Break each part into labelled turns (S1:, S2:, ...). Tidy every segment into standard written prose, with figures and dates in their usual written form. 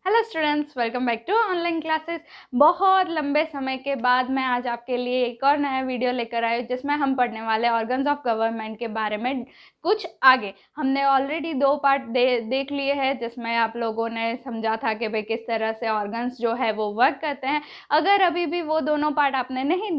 S1: Hello students, welcome back to online classes. बहुत लंबे समय के बाद मैं आज आपके लिए एक और नया वीडियो लेकर आई हूँ जिसमें हम पढ़ने वाले ऑर्गन्स ऑफ गवर्नमेंट के बारे में कुछ आगे। हमने ऑलरेडी 2 पार्ट देख लिए हैं जिसमें आप लोगों ने समझा था कि भाई किस तरह से ऑर्गन्स जो है वो वर्क करते हैं। अगर अभी भी वो दोनों पार्ट आपने नहीं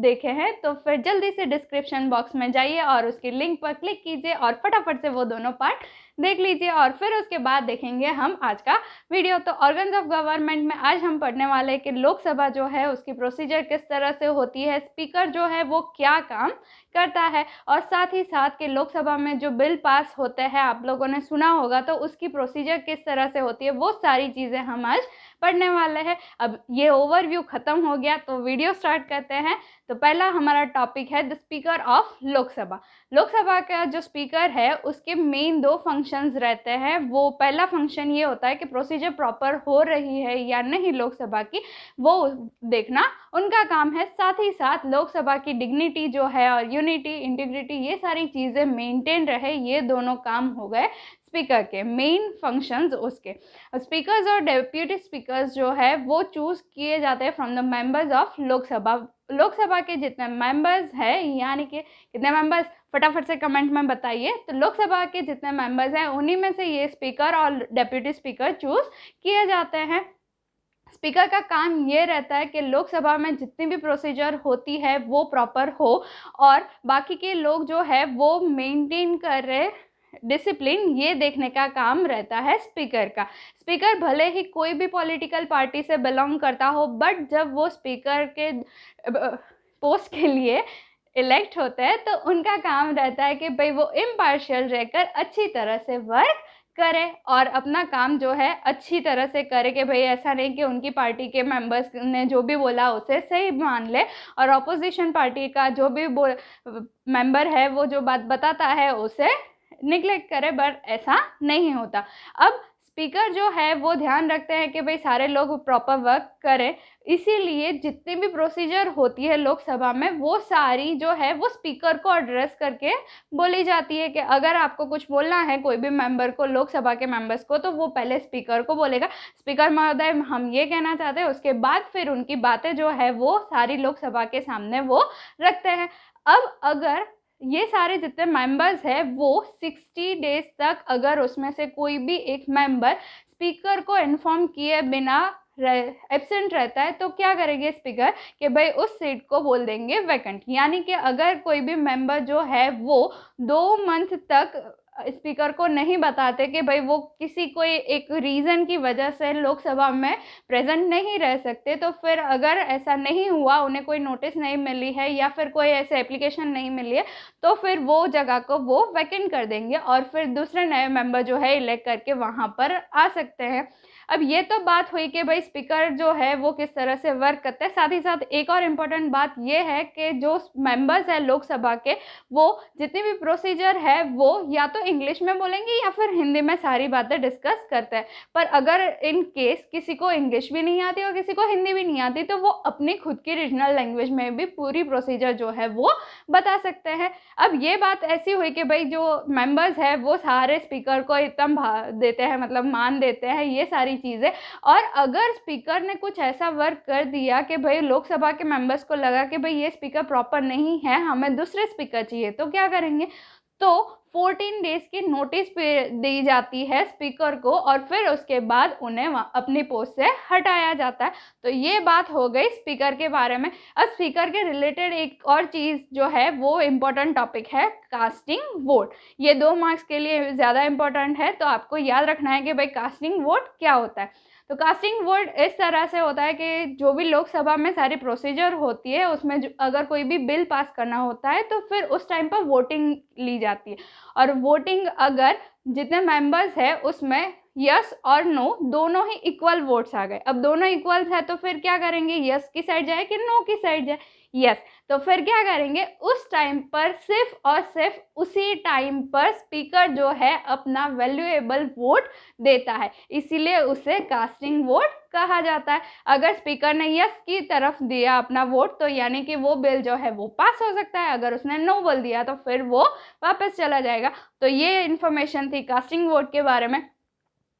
S1: देखे हैं तो फिर जल्दी से डिस्क्रिप्शन बॉक्स में जाइए और उसकी लिंक पर क्लिक कीजिए और फटाफट से वो दोनों पार्ट देख लीजिए और फिर उसके बाद देखेंगे हम आज का वीडियो। तो ऑर्गन्स ऑफ गवर्नमेंट में आज हम पढ़ने वाले हैं कि लोकसभा जो है उसकी प्रोसीजर किस तरह से होती है, स्पीकर जो है वो क्या काम करता है, और साथ ही साथ कि लोकसभा में जो बिल पास होते हैं आप लोगों ने सुना होगा तो उसकी प्रोसीजर किस तरह से होती है, वो सारी चीज़ें हम आज पढ़ने वाले हैं। अब ये ओवरव्यू खत्म हो गया तो वीडियो स्टार्ट करते हैं। तो पहला हमारा टॉपिक है the speaker of Lok Sabha. Lok Sabha का जो स्पीकर है उसके मेन 2 फंक्शंस रहते हैं। वो पहला फंक्शन ये होता है कि प्रोसीजर प्रॉपर हो रही है या नहीं लोकसभा की, वो देखना उनका काम है। साथ ही साथ लोकसभा की डिग्निटी जो है और यूनिटी, इंटीग्रिटी, ये सारी चीज़ें मेंटेन रहे, ये दोनों काम हो गए स्पीकर के मेन फंक्शंस। उसके स्पीकर्स और डेप्यूटी स्पीकर्स जो है वो चूज़ किए जाते हैं from the members of Lok Sabha. Lok Sabha के जितने मेंबर्स हैं, यानी कि कितने मेंबर्स, फटाफट से कमेंट में बताइए। तो लोकसभा के जितने मेंबर्स हैं उन्हीं में से ये स्पीकर और डेप्यूटी स्पीकर चूज़ किए जाते हैं। स्पीकर का काम ये रहता है कि लोकसभा में जितनी भी प्रोसीजर होती है वो प्रॉपर हो और बाकी के लोग जो है वो मेंटेन कर रहे डिसिप्लिन, ये देखने का काम रहता है स्पीकर का। स्पीकर भले ही कोई भी पॉलिटिकल पार्टी से बिलोंग करता हो, बट जब वो स्पीकर के पोस्ट के लिए इलेक्ट होते हैं तो उनका काम रहता है कि भाई वो इम्पार्शियल रहकर अच्छी तरह से वर्क करे और अपना काम जो है अच्छी तरह से करे। कि भाई ऐसा नहीं कि उनकी पार्टी के मेंबर्स ने जो भी बोला उसे सही मान ले और अपोजिशन पार्टी का जो भी मेंबर है वो जो बात बताता है उसे निग्लेक्ट करे, बट ऐसा नहीं होता। अब स्पीकर जो है वो ध्यान रखते हैं कि भाई सारे लोग प्रॉपर वर्क करें, इसीलिए जितनी भी प्रोसीजर होती है लोकसभा में वो सारी जो है वो स्पीकर को एड्रेस करके बोली जाती है। कि अगर आपको कुछ बोलना है कोई भी मेंबर को, लोकसभा के मेंबर्स को, तो वो पहले स्पीकर को बोलेगा, स्पीकर महोदय हम ये कहना चाहते हैं, उसके बाद फिर उनकी बातें जो है वो सारी लोकसभा के सामने वो रखते हैं। अब अगर ये सारे जितने मेंबर्स हैं वो 60 डेज तक अगर उसमें से कोई भी एक मेंबर स्पीकर को इन्फॉर्म किए बिना एब्सेंट रहता है तो क्या करेंगे स्पीकर कि भाई उस सीट को बोल देंगे वैकेंट। यानी कि अगर कोई भी मेंबर जो है वो 2 मंथ तक स्पीकर को नहीं बताते कि भाई वो किसी कोई एक रीज़न की वजह से लोकसभा में प्रेजेंट नहीं रह सकते, तो फिर अगर ऐसा नहीं हुआ, उन्हें कोई नोटिस नहीं मिली है या फिर कोई ऐसे एप्लीकेशन नहीं मिली है, तो फिर वो जगह को वो वैकेंट कर देंगे और फिर दूसरे नए मेंबर जो है इलेक्ट करके वहाँ पर आ सकते हैं। अब ये तो बात हुई कि भाई स्पीकर जो है वो किस तरह से वर्क करता है। साथ ही साथ एक और इम्पॉर्टेंट बात ये है कि जो मेंबर्स है लोकसभा के, वो जितनी भी प्रोसीजर है वो या तो इंग्लिश में बोलेंगे या फिर हिंदी में सारी बातें डिस्कस करते हैं। पर अगर इन केस किसी को इंग्लिश भी नहीं आती और किसी को हिंदी भी नहीं आती तो वो अपनी खुद की रीजनल लैंग्वेज में भी पूरी प्रोसीजर जो है वो बता सकते हैं। अब ये बात ऐसी हुई कि भाई जो मेंबर्स है वो सारे स्पीकर को इतना देते हैं, मतलब मान देते हैं ये सारी चीज़ें। और अगर स्पीकर ने कुछ ऐसा वर्क कर दिया कि भाई लोकसभा के मेंबर्स को लगा कि भाई ये स्पीकर प्रॉपर नहीं है, हमें दूसरे स्पीकर चाहिए, तो क्या करेंगे, तो 14 डेज की नोटिस दी जाती है स्पीकर को और फिर उसके बाद उन्हें अपनी पोस्ट से हटाया जाता है। तो ये बात हो गई स्पीकर के बारे में। अब स्पीकर के रिलेटेड एक और चीज़ जो है वो इम्पोर्टेंट टॉपिक है कास्टिंग वोट। ये 2 मार्क्स के लिए ज़्यादा इम्पोर्टेंट है, तो आपको याद रखना है कि भाई कास्टिंग वोट क्या होता है। तो कास्टिंग वोट इस तरह से होता है कि जो भी लोकसभा में सारी प्रोसीजर होती है उसमें अगर कोई भी बिल पास करना होता है तो फिर उस टाइम पर वोटिंग ली जाती है। और वोटिंग अगर जितने मेंबर्स हैं उसमें यस और नो दोनों ही इक्वल वोट्स आ गए। अब दोनों इक्वल है तो फिर क्या करेंगे, यस की साइड जाए कि नो की साइड जाए, यस। तो फिर क्या करेंगे, उस टाइम पर सिर्फ और सिर्फ उसी टाइम पर स्पीकर जो है अपना वैल्यूएबल वोट देता है, इसीलिए उसे कास्टिंग वोट कहा जाता है। अगर स्पीकर ने यस की तरफ दिया अपना वोट तो यानी कि वो बिल जो है वो पास हो सकता है, अगर उसने नो बोल दिया तो फिर वो वापस चला जाएगा। तो ये इन्फॉर्मेशन थी कास्टिंग वोट के बारे में।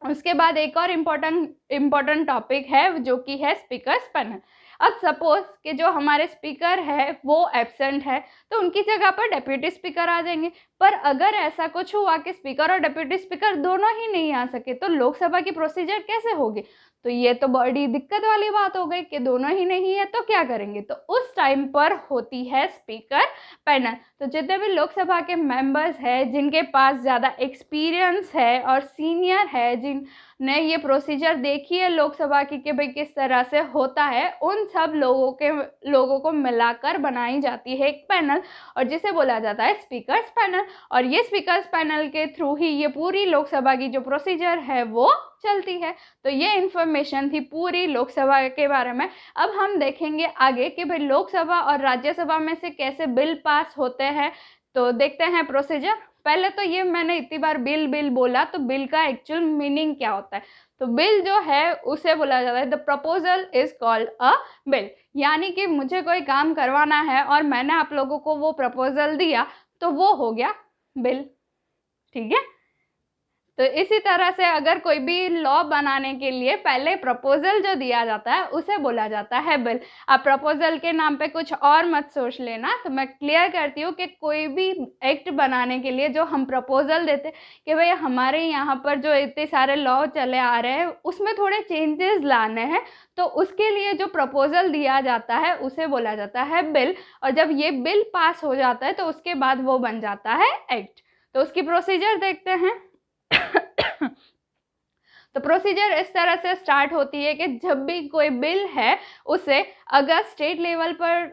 S1: उसके बाद एक और इम्पोर्टेंट टॉपिक है जो कि है स्पीकर्स पैनल। अब सपोज कि जो हमारे स्पीकर है वो एब्सेंट है तो उनकी जगह पर डेप्यूटी स्पीकर आ जाएंगे। पर अगर ऐसा कुछ हुआ कि स्पीकर और डेप्यूटी स्पीकर दोनों ही नहीं आ सके तो लोकसभा की प्रोसीजर कैसे होगी? तो ये तो बड़ी दिक्कत वाली बात हो गई कि दोनों ही नहीं है तो क्या करेंगे? तो उस टाइम पर होती है स्पीकर पैनल। तो जितने भी लोकसभा के मेंबर्स हैं जिनके पास ज़्यादा एक्सपीरियंस है और सीनियर है, जिनने ये प्रोसीजर देखी है लोकसभा की कि भाई किस तरह से होता है, उन सब लोगों को मिलाकर बनाई जाती है एक पैनल और जिसे बोला जाता है स्पीकर्स पैनल। और ये स्पीकर्स पैनल के थ्रू ही ये पूरी लोकसभा की जो प्रोसीजर है वो चलती है। तो ये इन्फॉर्मेशन थी पूरी लोकसभा के बारे में। अब हम देखेंगे आगे कि भाई लोकसभा और राज्यसभा में से कैसे बिल पास होते हैं। तो देखते हैं प्रोसीजर। पहले तो ये मैंने इतनी बार बिल बिल बोला, तो बिल का एक्चुअल मीनिंग क्या होता है? तो बिल जो है उसे बोला जाता है the proposal is called a bill. यानी कि मुझे कोई काम करवाना है और मैंने आप लोगों को वो प्रपोजल दिया तो वो हो गया बिल। ठीक है, तो इसी तरह से अगर कोई भी लॉ बनाने के लिए पहले प्रपोजल जो दिया जाता है उसे बोला जाता है बिल। आप प्रपोजल के नाम पे कुछ और मत सोच लेना। तो मैं क्लियर करती हूँ कि कोई भी एक्ट बनाने के लिए जो हम प्रपोजल देते कि भाई हमारे यहाँ पर जो इतने सारे लॉ चले आ रहे हैं उसमें थोड़े चेंजेस लाने हैं, तो उसके लिए जो प्रपोजल दिया जाता है उसे बोला जाता है बिल। और जब ये बिल पास हो जाता है तो उसके बाद वो बन जाता है एक्ट। तो उसकी प्रोसीजर देखते हैं। तो प्रोसीजर इस तरह से स्टार्ट होती है कि जब भी कोई बिल है उसे अगर स्टेट लेवल पर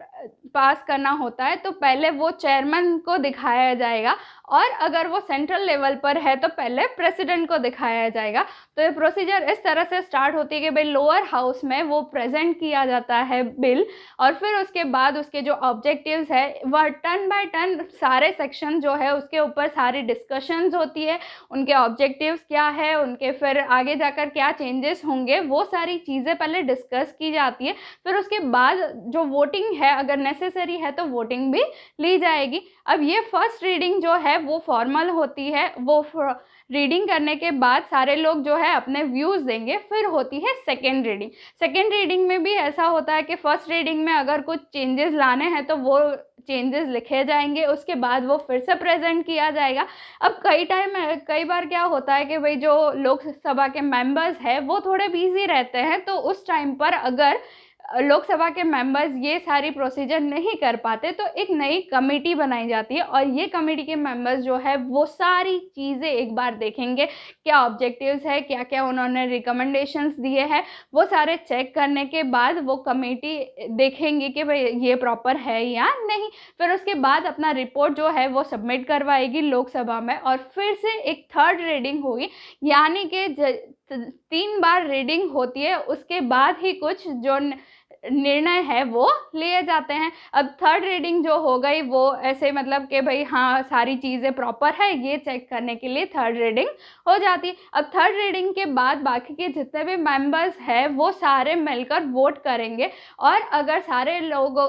S1: पास करना होता है तो पहले वो चेयरमैन को दिखाया जाएगा, और अगर वो सेंट्रल लेवल पर है तो पहले प्रेसिडेंट को दिखाया जाएगा। तो ये प्रोसीजर इस तरह से स्टार्ट होती है कि भाई लोअर हाउस में वो प्रेजेंट किया जाता है बिल, और फिर उसके बाद उसके जो ऑब्जेक्टिव्स है वह टर्न बाय टर्न सारे सेक्शन जो है उसके ऊपर सारी डिस्कशंस होती है, उनके ऑब्जेक्टिव्स क्या है, उनके फिर आगे जाकर क्या चेंजेस होंगे, वो सारी चीज़ें पहले डिस्कस की जाती है। फिर उसके बाद जो वोटिंग है अगर नेसेसरी है तो वोटिंग भी ली जाएगी। अब ये फर्स्ट रीडिंग जो है वो फॉर्मल होती है। वो रीडिंग करने के बाद सारे लोग जो है अपने व्यूज़ देंगे। फिर होती है सेकेंड रीडिंग। सेकेंड रीडिंग में भी ऐसा होता है कि फर्स्ट रीडिंग में अगर कुछ चेंजेस लाने हैं तो वो चेंजेस लिखे जाएंगे, उसके बाद वो फिर से प्रेजेंट किया जाएगा। अब कई बार क्या होता है कि भाई जो लोकसभा के मेंबर्स हैं वो थोड़े बिजी रहते हैं, तो उस टाइम पर अगर लोकसभा के मेंबर्स ये सारी प्रोसीजर नहीं कर पाते तो एक नई कमेटी बनाई जाती है, और ये कमेटी के मेंबर्स जो है वो सारी चीज़ें एक बार देखेंगे, क्या ऑब्जेक्टिव्स है, क्या क्या उन्होंने रिकमेंडेशंस दिए हैं, वो सारे चेक करने के बाद वो कमेटी देखेंगे कि भाई ये प्रॉपर है या नहीं। फिर उसके बाद अपना रिपोर्ट जो है वो सबमिट करवाएगी लोकसभा में, और फिर से एक थर्ड रीडिंग होगी। यानी कि 3 बार रीडिंग होती है, उसके बाद ही कुछ जो निर्णय है वो लिए जाते हैं। अब थर्ड रीडिंग जो हो गई वो ऐसे मतलब कि भाई हाँ सारी चीज़ें प्रॉपर है ये चेक करने के लिए थर्ड रीडिंग हो जाती है। अब थर्ड रीडिंग के बाद बाकी के जितने भी मेंबर्स हैं वो सारे मिलकर वोट करेंगे, और अगर सारे लोग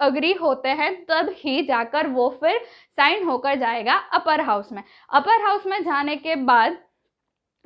S1: अग्री होते हैं तब ही जाकर वो फिर साइन होकर जाएगा अपर हाउस में। अपर हाउस में जाने के बाद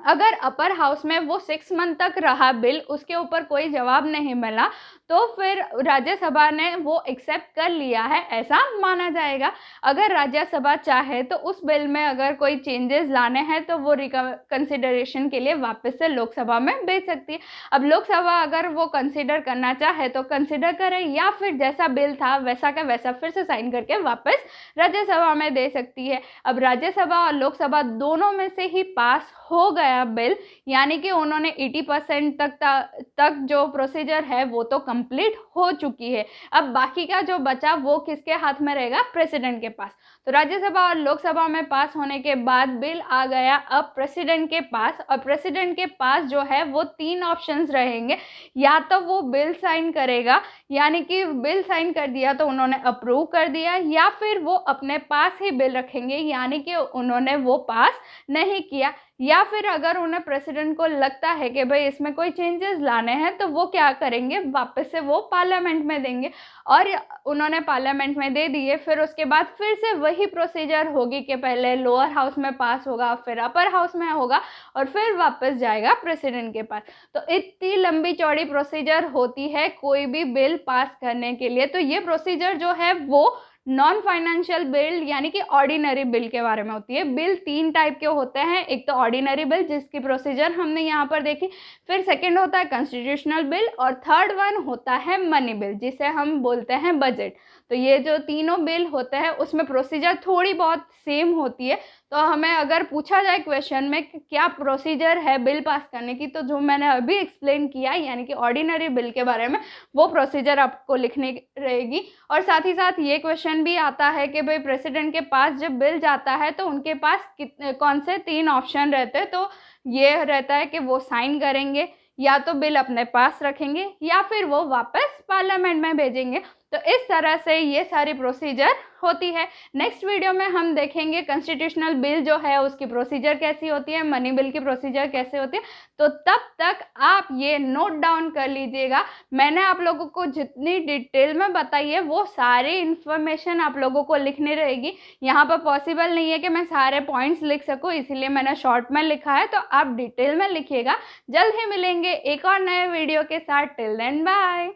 S1: अगर अपर हाउस में वो 6 मंथ तक रहा बिल, उसके ऊपर कोई जवाब नहीं मिला, तो फिर राज्यसभा ने वो एक्सेप्ट कर लिया है ऐसा माना जाएगा। अगर राज्यसभा चाहे तो उस बिल में अगर कोई चेंजेस लाने हैं तो वो कंसिडरेशन के लिए वापस से लोकसभा में भेज सकती है। अब लोकसभा अगर वो कंसिडर करना चाहे तो कंसिडर करे, या फिर जैसा बिल था वैसा का वैसा फिर से साइन करके वापस राज्यसभा में दे सकती है। अब राज्यसभा और लोकसभा दोनों में से ही पास हो गया बिल, यानी कि उन्होंने 80% तक जो प्रोसीजर है वो तो कंप्लीट हो चुकी है। अब बाकी का जो बचा वो किसके हाथ में रहेगा? प्रेसिडेंट के पास। तो राज्यसभा और लोकसभा में पास होने के बाद बिल आ गया अब प्रेसिडेंट के पास, और प्रेसिडेंट के पास जो है वो 3 ऑप्शंस रहेंगे। या तो वो बिल साइन करेगा, यानी कि बिल साइन कर दिया तो उन्होंने अप्रूव कर दिया, या फिर वो अपने पास ही बिल रखेंगे, यानी कि उन्होंने वो पास नहीं किया। या फिर अगर उन्हें प्रेसिडेंट को लगता है कि भाई इसमें कोई चेंजेस लाने हैं तो वो क्या करेंगे, वापस से वो पार्लियामेंट में देंगे, और उन्होंने पार्लियामेंट में दे दिए। फिर उसके बाद फिर से वही वही प्रोसीजर होगी कि पहले लोअर हाउस में पास होगा, फिर अपर हाउस में होगा और फिर वापस जाएगा प्रेसिडेंट के पास। तो इतनी लंबी चौड़ी प्रोसीजर होती है कोई भी बिल पास करने के लिए। तो ये प्रोसीजर जो है वो नॉन फाइनेंशियल बिल यानी कि ऑर्डिनरी बिल के बारे में होती है। बिल 3 टाइप के होते हैं, एक तो ऑर्डिनरी बिल जिसकी प्रोसीजर हमने यहाँ पर देखी, फिर सेकंड होता है कॉन्स्टिट्यूशनल बिल और थर्ड वन होता है मनी बिल जिसे हम बोलते हैं बजट। तो ये जो तीनों बिल होते हैं उसमें प्रोसीजर थोड़ी बहुत सेम होती है। तो हमें अगर पूछा जाए क्वेश्चन में कि क्या प्रोसीजर है बिल पास करने की, तो जो मैंने अभी एक्सप्लेन किया यानी कि ऑर्डिनरी बिल के बारे में वो प्रोसीजर आपको लिखने रहेगी। और साथ ही साथ ये क्वेश्चन भी आता है कि भाई प्रेसिडेंट के पास जब बिल जाता है तो उनके पास कौन से 3 ऑप्शन रहते हैं। तो ये रहता है कि वो साइन करेंगे, या तो बिल अपने पास रखेंगे, या फिर वो वापस पार्लियामेंट में भेजेंगे। तो इस तरह से ये सारी प्रोसीजर होती है। नेक्स्ट वीडियो में हम देखेंगे कॉन्स्टिट्यूशनल बिल जो है उसकी प्रोसीजर कैसी होती है, मनी बिल की प्रोसीजर कैसे होती है। तो तब तक आप ये नोट डाउन कर लीजिएगा। मैंने आप लोगों को जितनी डिटेल में बताई है वो सारी इन्फॉर्मेशन आप लोगों को लिखनी रहेगी। यहाँ पर पॉसिबल नहीं है कि मैं सारे पॉइंट्स लिख सकूँ, इसीलिए मैंने शॉर्ट में लिखा है। तो आप डिटेल में लिखिएगा। जल्द ही मिलेंगे एक और नए वीडियो के साथ। Till then bye.